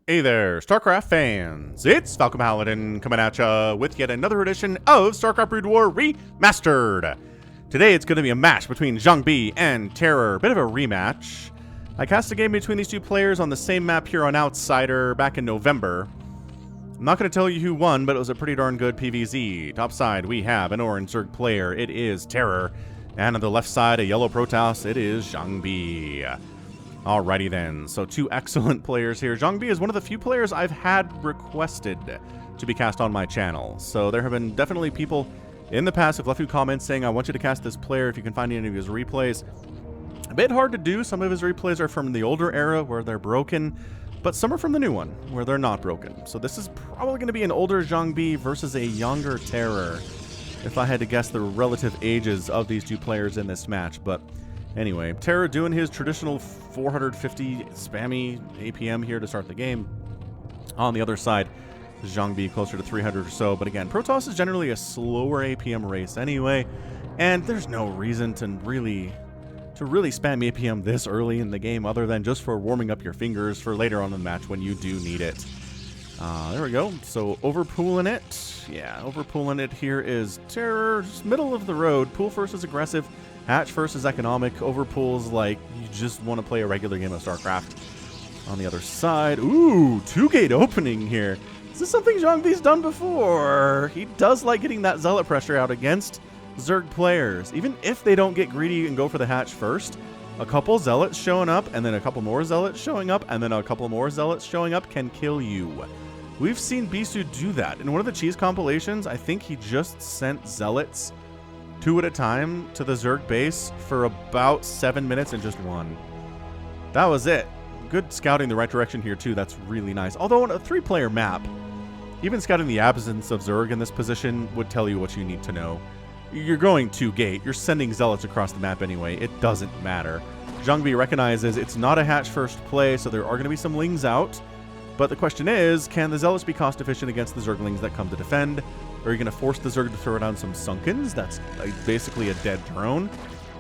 Hey there, StarCraft fans! It's Falcon Paladin coming at ya with yet another edition of StarCraft Brood War Remastered! Today it's going to be a match between Jangbi and Terror, bit of a rematch. I cast a game between these two players on the same map here on Outsider back in November. I'm not going to tell you who won, but it was a pretty darn good PvZ. Topside we have an orange Zerg player, it is Terror. And on the left side, a yellow Protoss, it is Jangbi. Alrighty then, so two excellent players here. Jangbi is one of the few players I've had requested to be cast on my channel. So there have been definitely people in the past who've left you comments saying, I want you to cast this player if you can find any of his replays. A bit hard to do. Some of his replays are from the older era where they're broken, but some are from the new one where they're not broken. So this is probably going to be an older Jangbi versus a younger Terror, if I had to guess the relative ages of these two players in this match. But anyway, Terror doing his traditional 450 spammy APM here to start the game. On the other side, Jangbi closer to 300 or so. But again, Protoss is generally a slower APM race anyway, and there's no reason to really spam APM this early in the game other than just for warming up your fingers for later on in the match when you do need it. There we go. So overpooling it. Yeah, overpooling it here is Terror, just middle of the road. Pool first is aggressive. Hatch first is economic. Overpool's like you just want to play a regular game of StarCraft. On the other side, ooh, 2-gate opening here. Is this something Jangbi's done before? He does like getting that Zealot pressure out against Zerg players. Even if they don't get greedy and go for the hatch first, a couple Zealots showing up, and then a couple more Zealots showing up, and then a couple more Zealots showing up can kill you. We've seen Bisu do that. In one of the Cheese compilations, I think he just sent Zealots 2 at a time to the Zerg base for about 7 minutes and just won. That was it. Good scouting the right direction here too. That's really nice. Although on a 3-player map, even scouting the absence of Zerg in this position would tell you what you need to know. You're going 2-gate. You're sending Zealots across the map anyway. It doesn't matter. Jangbi recognizes it's not a hatch first play, so there are going to be some Lings out. But the question is, can the Zealots be cost efficient against the Zerglings that come to defend? Are you going to force the Zerg to throw down some Sunkens? That's basically a dead drone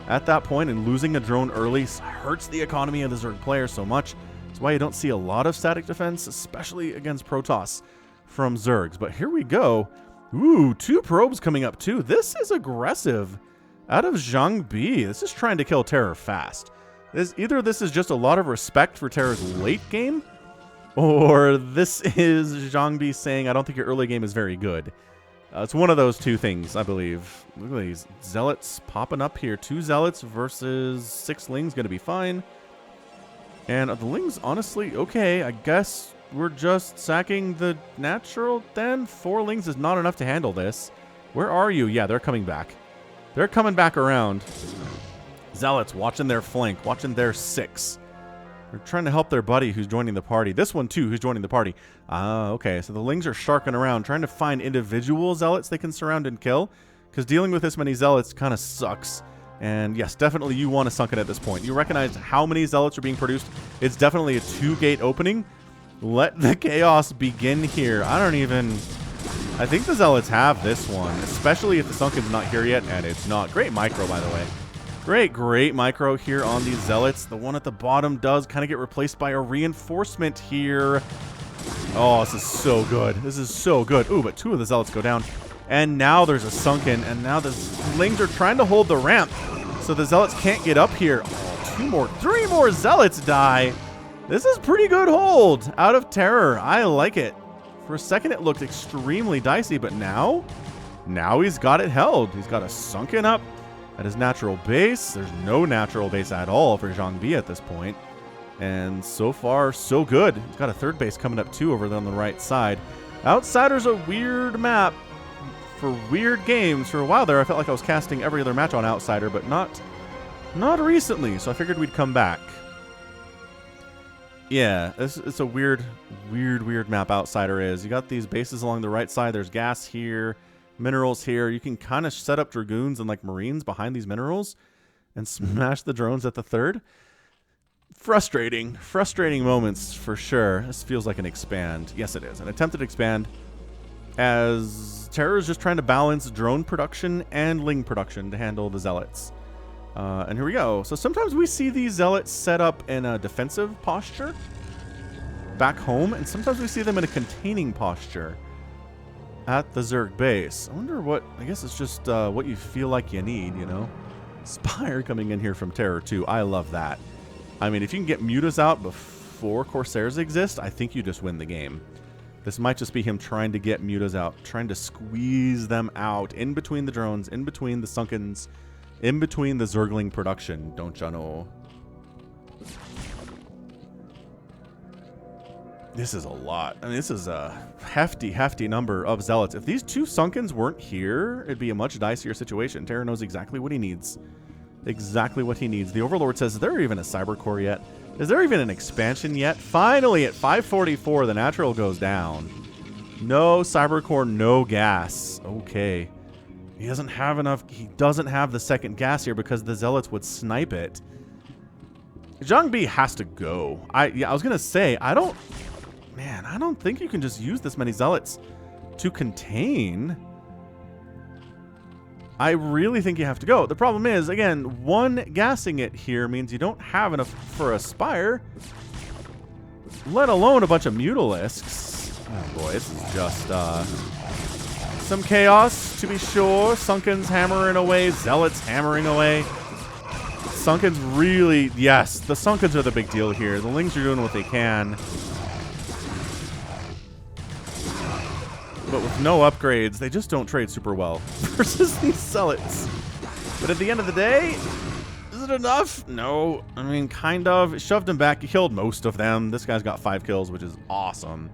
at that point, and losing a drone early hurts the economy of the Zerg player so much. That's why you don't see a lot of static defense, especially against Protoss from Zergs. But here we go. Ooh, 2 probes coming up too. This is aggressive out of Jangbi. This is trying to kill Terror fast. Either this is just a lot of respect for Terror's late game, or this is Jangbi saying, I don't think your early game is very good. It's one of those two things, I believe. Look at these Zealots popping up here. 2 Zealots versus 6 Lings, going to be fine. And the Lings, honestly, okay, I guess we're just sacking the natural then. 4 Lings is not enough to handle this. Where are you? Yeah, they're coming back. They're coming back around. Zealots watching their flank, watching their 6. They're trying to help their buddy who's joining the party. This one, too, who's joining the party. Okay. So the Lings are sharking around, trying to find individual Zealots they can surround and kill, because dealing with this many Zealots kind of sucks. And yes, definitely you want to Sunken at this point. You recognize how many Zealots are being produced. It's definitely a 2-gate opening. Let the chaos begin here. I think the Zealots have this one, especially if the Sunken's not here yet, and it's not. Great micro, by the way. Great micro here on these Zealots. The one at the bottom does kind of get replaced by a reinforcement here. Oh, this is so good. This is so good. Ooh, but 2 of the Zealots go down. And now there's a Sunken, and now the Lings are trying to hold the ramp, so the Zealots can't get up here. Oh, 3 more Zealots die. This is pretty good hold out of Terror. I like it. For a second, it looked extremely dicey, but now he's got it held. He's got a Sunken up at his natural base. There's no natural base at all for Jangbi at this point. And so far, so good. He's got a 3rd base coming up too over there on the right side. Outsider's a weird map for weird games. For a while there, I felt like I was casting every other match on Outsider, but not recently. So I figured we'd come back. Yeah, it's a weird map Outsider is. You got these bases along the right side. There's gas here, minerals here. You can kind of set up Dragoons and like Marines behind these minerals and smash the drones at the 3rd. Frustrating moments for sure. This feels like an expand. Yes, it is. An attempted expand, as Terror is just trying to balance drone production and Ling production to handle the Zealots. And here we go. So sometimes we see these Zealots set up in a defensive posture. back home, and sometimes we see them in a containing posture at the Zerg base. I wonder what, I guess it's just what you feel like you need, you know? Spire coming in here from Terror 2. I love that. I mean, if you can get Mutas out before Corsairs exist, I think you just win the game. This might just be him trying to get Mutas out, trying to squeeze them out in between the drones, in between the Sunkens, in between the Zergling production, don't ya know? This is a lot. I mean, this is a hefty, hefty number of Zealots. If these two Sunkens weren't here, it'd be a much dicier situation. Terra knows exactly what he needs. Exactly what he needs. The Overlord says, is there even a Cyber Core yet? Is there even an expansion yet? Finally, at 544, the natural goes down. No Cyber Core, no gas. Okay. He doesn't have enough. He doesn't have the second gas here because the Zealots would snipe it. Jangbi has to go. I was going to say, I don't think you can just use this many Zealots to contain. I really think you have to go. The problem is, again, one gassing it here means you don't have enough for a Spire, let alone a bunch of Mutalisks. Oh boy, this is just some chaos, to be sure. Sunkens hammering away, Zealots hammering away. Sunkens really, yes, the Sunkens are the big deal here. The Lings are doing what they can. But with no upgrades, they just don't trade super well versus these Zealots. But at the end of the day, is it enough? No. I mean, kind of. It shoved him back. He killed most of them. This guy's got 5 kills, which is awesome.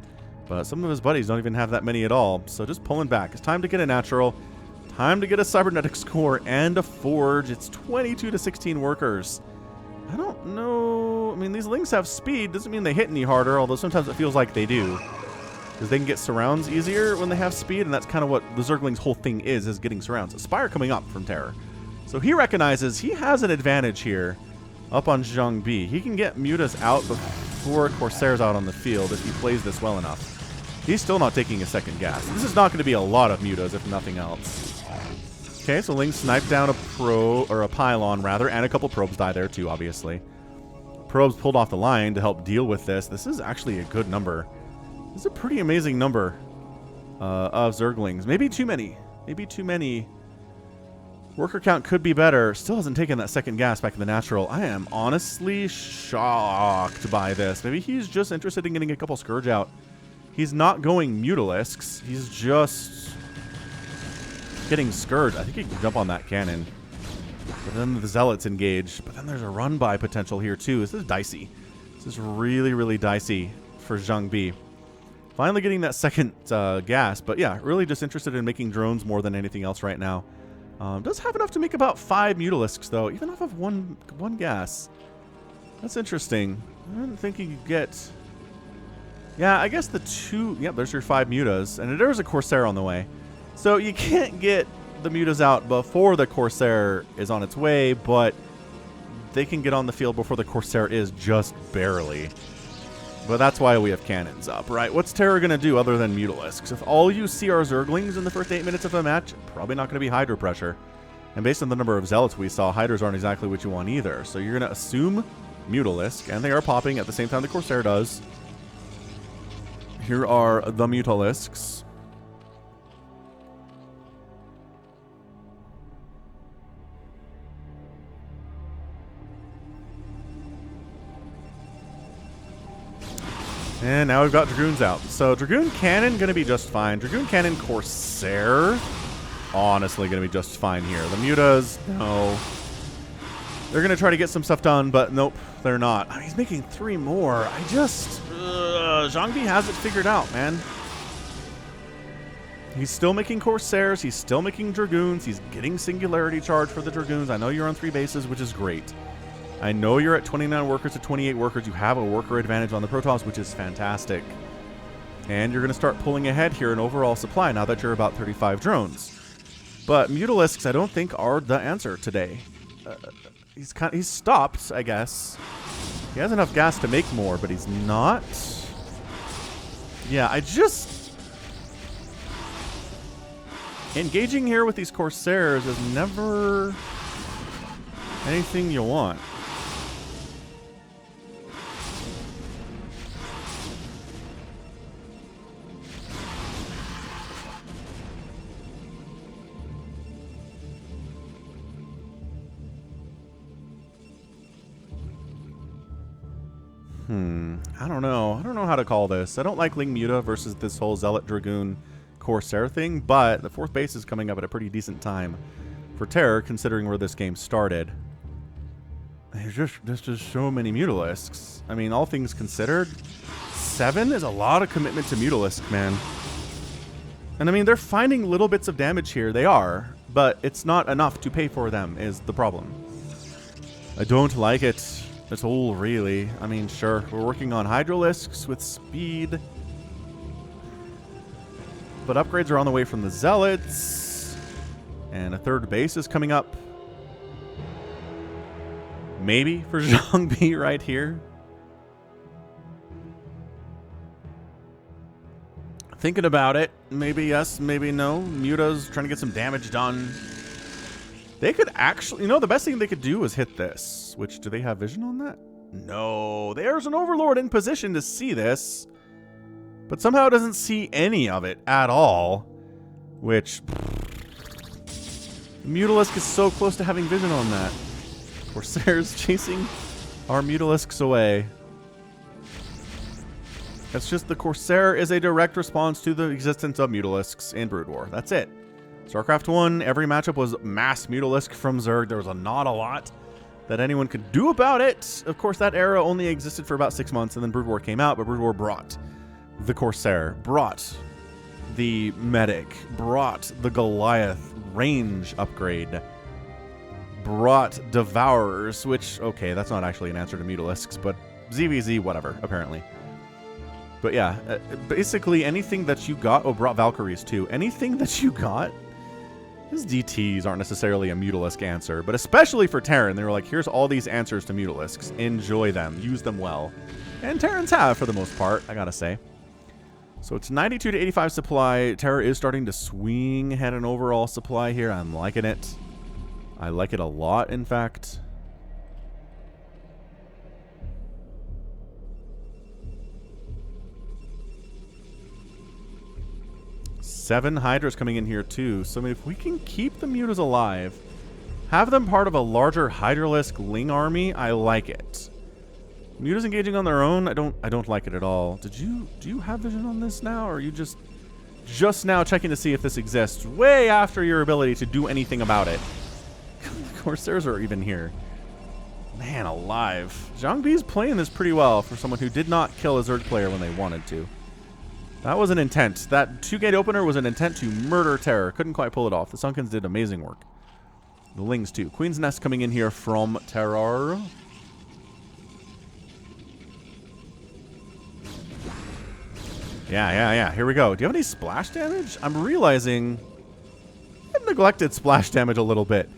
But some of his buddies don't even have that many at all. So just pulling back. It's time to get a natural. Time to get a cybernetics core and a forge. It's 22 to 16 workers. I don't know. I mean, these Lings have speed. Doesn't mean they hit any harder, although sometimes it feels like they do. Because they can get surrounds easier when they have speed, and that's kind of what the Zergling's whole thing is getting surrounds. A Spire coming up from Terror. So he recognizes he has an advantage here up on Jangbi. He can get Mutas out before Corsair's out on the field if he plays this well enough. He's still not taking a second gas. This is not going to be a lot of Mutas, if nothing else. Okay, so Ling sniped down a pylon, rather, and a couple probes die there too, obviously. Probes pulled off the line to help deal with this. This is actually a good number. This is a pretty amazing number of Zerglings. Maybe too many. Maybe too many. Worker count could be better. Still hasn't taken that second gas back in the natural. I am honestly shocked by this. Maybe he's just interested in getting a couple Scourge out. He's not going Mutalisks. He's just getting Scourge. I think he can jump on that cannon. But then the Zealots engage. But then there's a run-by potential here, too. This is dicey. This is really, really dicey for Jangbi. Finally getting that second gas, but yeah, really just interested in making drones more than anything else right now. Does have enough to make about 5 Mutalisks, though, even off of one gas. That's interesting. I didn't think you could get... Yeah, I guess the 2... Yep, there's your 5 Mutas, and there's a Corsair on the way. So you can't get the Mutas out before the Corsair is on its way, but they can get on the field before the Corsair is, just barely. But that's why we have cannons up, right? What's Terra going to do other than Mutalisks? If all you see are Zerglings in the first 8 minutes of a match, probably not going to be Hydra pressure. And based on the number of Zealots we saw, Hydras aren't exactly what you want either. So you're going to assume Mutalisk, and they are popping at the same time the Corsair does. Here are the Mutalisks. And now we've got Dragoons out. So Dragoon Cannon going to be just fine. Dragoon Cannon Corsair, honestly going to be just fine here. The Mutas, no. They're going to try to get some stuff done, but nope, they're not. Oh, he's making 3 more. I just... Jangbi has it figured out, man. He's still making Corsairs. He's still making Dragoons. He's getting Singularity Charge for the Dragoons. I know you're on 3 bases, which is great. I know you're at 29 workers to 28 workers. You have a worker advantage on the Protoss, which is fantastic. And you're going to start pulling ahead here in overall supply now that you're about 35 drones. But Mutalisks, I don't think, are the answer today. He's stopped, I guess. He has enough gas to make more, but he's not. Yeah, I just... Engaging here with these Corsairs is never anything you want. I don't know. I don't know how to call this. I don't like Ling Muta versus this whole Zealot Dragoon Corsair thing, but the 4th base is coming up at a pretty decent time for Terror, considering where this game started. There's just so many Mutalisks. I mean, all things considered, 7 is a lot of commitment to Mutalisk, man. And I mean, they're finding little bits of damage here. They are, but it's not enough to pay for them is the problem. I don't like it at all, really. I mean, sure, we're working on Hydralisks with speed, but upgrades are on the way from the Zealots, and a 3rd base is coming up. Maybe for Jangbi right here. Thinking about it, maybe yes, maybe no. Muta's trying to get some damage done. They could actually, you know, the best thing they could do is hit this. Which, do they have vision on that? No, there's an Overlord in position to see this, but somehow doesn't see any of it at all. Which, Mutalisk is so close to having vision on that. Corsair's chasing our Mutalisks away. It's just the Corsair is a direct response to the existence of Mutalisks in Brood War. That's it. StarCraft 1, every matchup was mass Mutalisk from Zerg. There was not a lot that anyone could do about it. Of course, that era only existed for about 6 months, and then Brood War came out, but Brood War brought the Corsair, brought the Medic, brought the Goliath range upgrade, brought Devourers, which, okay, that's not actually an answer to Mutalisks, but ZVZ, whatever, apparently. But yeah, basically anything that you got, oh, brought Valkyries too. Anything that you got, these DTs aren't necessarily a Mutalisk answer, but especially for Terran, they were like, here's all these answers to Mutalisks. Enjoy them, use them well. And Terrans have, for the most part, I gotta say. So it's 92 to 85 supply. Terror is starting to swing ahead in overall supply here. I'm liking it. I like it a lot, in fact. Seven Hydras coming in here too. So I mean, if we can keep the Mutas alive, have them part of a larger Hydralisk Ling army, I like it. Mutas engaging on their own, I don't like it at all. Do you have vision on this now, or are you just now checking to see if this exists way after your ability to do anything about it? Corsairs are even here. Man alive. Jangbi's playing this pretty well for someone who did not kill a Zerg player when they wanted to. That was an intent. That 2-gate opener was an intent to murder Terror. Couldn't quite pull it off. The Sunkens did amazing work. The Lings too. Queen's Nest coming in here from Terror. Yeah. Here we go. Do you have any splash damage? I'm realizing I've neglected splash damage a little bit.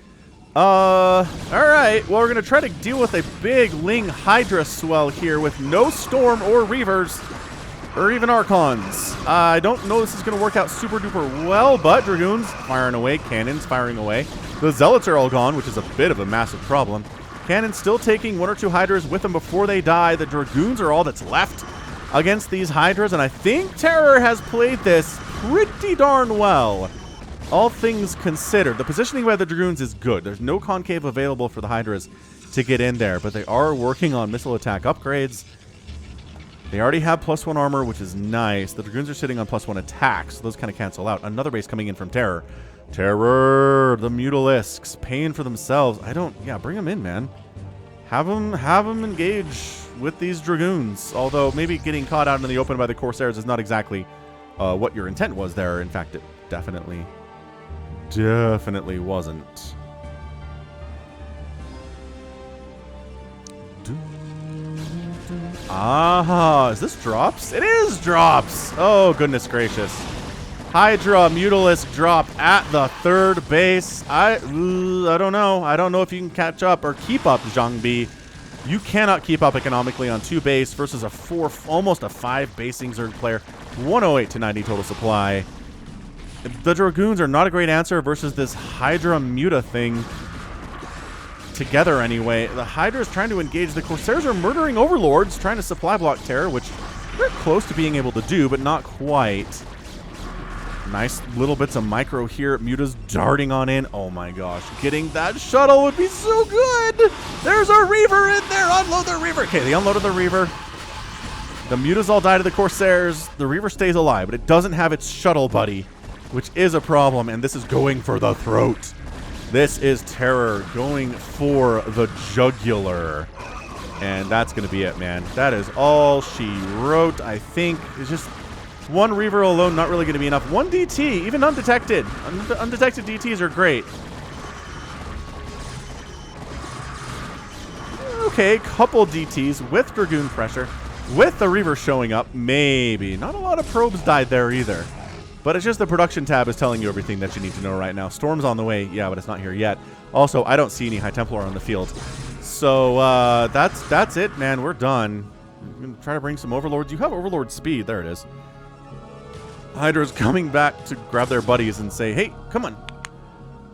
Alright. Well, we're going to try to deal with a big Ling Hydra swell here with no Storm or Reavers. Or even Archons. I don't know this is going to work out super duper well, but Dragoons firing away, Cannons firing away. The Zealots are all gone, which is a bit of a massive problem. Cannons still taking 1 or 2 Hydras with them before they die. The Dragoons are all that's left against these Hydras, and I think Terror has played this pretty darn well. All things considered, the positioning by the Dragoons is good. There's no concave available for the Hydras to get in there, but they are working on missile attack upgrades. They already have +1 armor, which is nice. The Dragoons are sitting on +1 attack, so those kind of cancel out. Another base coming in from Terror. Terror, the Mutalisks, paying for themselves. Yeah, bring them in, man. Have them engage with these Dragoons. Although maybe getting caught out in the open by the Corsairs is not exactly what your intent was there. In fact, it definitely wasn't. Ah, is this drops? It is drops! Oh, goodness gracious. Hydra Mutalisk drop at the 3rd base. I don't know. I don't know if you can catch up or keep up, Jangbi. You cannot keep up economically on 2 base versus a 4, almost a 5 basing Zerg player. 108 to 90 total supply. The Dragoons are not a great answer versus this Hydra Muta thing. Together anyway. The Hydra is trying to engage. The Corsairs are murdering Overlords, trying to supply block Terror, which they're close to being able to do, but not quite. Nice little bits of micro here. Muta's darting on in. Oh my gosh. Getting that shuttle would be so good. There's a Reaver in there. Unload the Reaver. Okay, they unloaded the Reaver. The mutas all die to the Corsairs. The Reaver stays alive, but it doesn't have its shuttle buddy, which is a problem, and this is going for the throat. This is Terror going for the jugular. And that's going to be it, man. That is all she wrote, I think. It's just one Reaver alone not really going to be enough. One DT, even undetected. Undetected DTs are great. Okay, couple DTs with Dragoon pressure. With the Reaver showing up, maybe. Not a lot of probes died there either. But it's just the production tab is telling you everything that you need to know right now. Storm's on the way. Yeah, but it's not here yet. Also, I don't see any High Templar on the field. So that's it, man. We're done. I'm going to try to bring some Overlords. You have Overlord speed. There it is. Hydra's coming back to grab their buddies and say, hey, come on.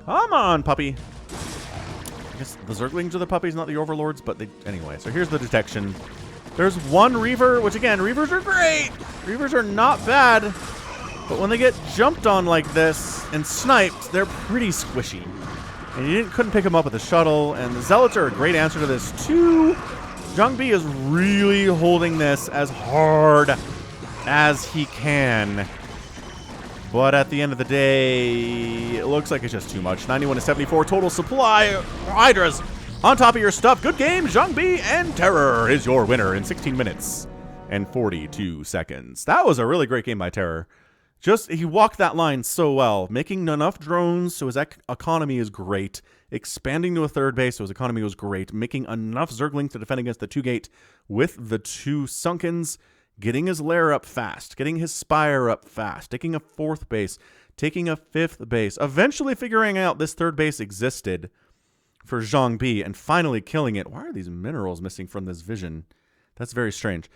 Come on, puppy. I guess the Zerglings are the puppies, not the Overlords. But anyway, so here's the detection. There's one Reaver, which again, Reavers are great. Reavers are not bad. But when they get jumped on like this and sniped, they're pretty squishy. And you couldn't pick them up with a shuttle. And the Zealots are a great answer to this too. Jangbi is really holding this as hard as he can. But at the end of the day, it looks like it's just too much. 91 to 74 total supply. Hydras on top of your stuff. Good game, Jangbi, and Terror is your winner in 16 minutes and 42 seconds. That was a really great game by Terror. He walked that line so well, making enough drones so his economy is great, expanding to a third base so his economy was great, making enough Zerglings to defend against the 2-gate with the 2 Sunkens, getting his lair up fast, getting his spire up fast, taking a 4th base, taking a 5th base, eventually figuring out this 3rd base existed for Jangbi, and finally killing it. Why are these minerals missing from this vision? That's very strange.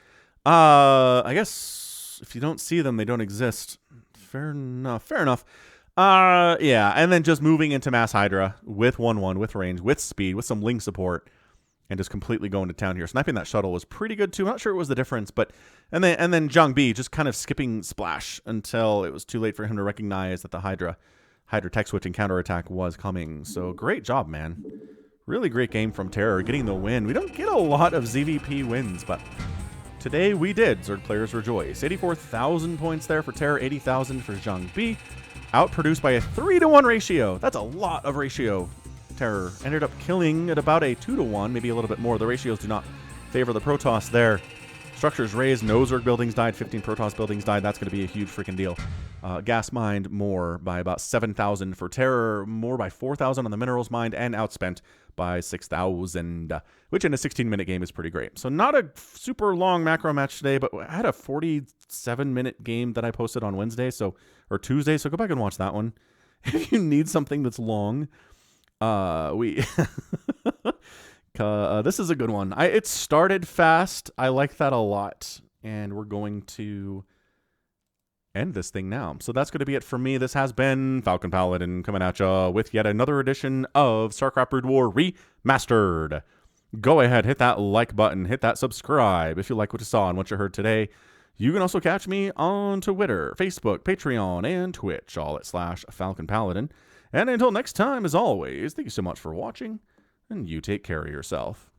I guess if you don't see them, they don't exist. Fair enough. Fair enough. Yeah, and then just moving into Mass Hydra with 1-1, with range, with speed, with some Ling support, and just completely going to town here. Sniping that shuttle was pretty good too. I'm not sure it was the difference, but and then Jangbi just kind of skipping splash until it was too late for him to recognize that the Hydra tech switching counterattack was coming. So great job, man. Really great game from Terror, getting the win. We don't get a lot of ZVP wins, but today we did. Zerg players rejoice. 84,000 points there for Terror, 80,000 for Jangbi. Outproduced by a 3-to-1 ratio. That's a lot of ratio. Terror ended up killing at about a 2-to-1, maybe a little bit more. The ratios do not favor the Protoss there. Structures raised, no Zerg buildings died, 15 Protoss buildings died. That's going to be a huge freaking deal. Gas mined more by about 7,000 for Terror, more by 4,000 on the minerals mined, and outspent by 6,000, which in a 16-minute game is pretty great. So not a super long macro match today, but I had a 47-minute game that I posted on Wednesday, or Tuesday, so go back and watch that one. If you need something that's long, this is a good one. It started fast. I like that a lot, and we're going to end this thing now. So that's going to be it for me. This has been Falcon Paladin coming at you with yet another edition of StarCraft Brood War Remastered. Go ahead, hit that like button, hit that subscribe if you like what you saw and what you heard today. You can also catch me on Twitter, Facebook, Patreon, and Twitch, all at /Falcon Paladin. And until next time, as always, thank you so much for watching, and you take care of yourself.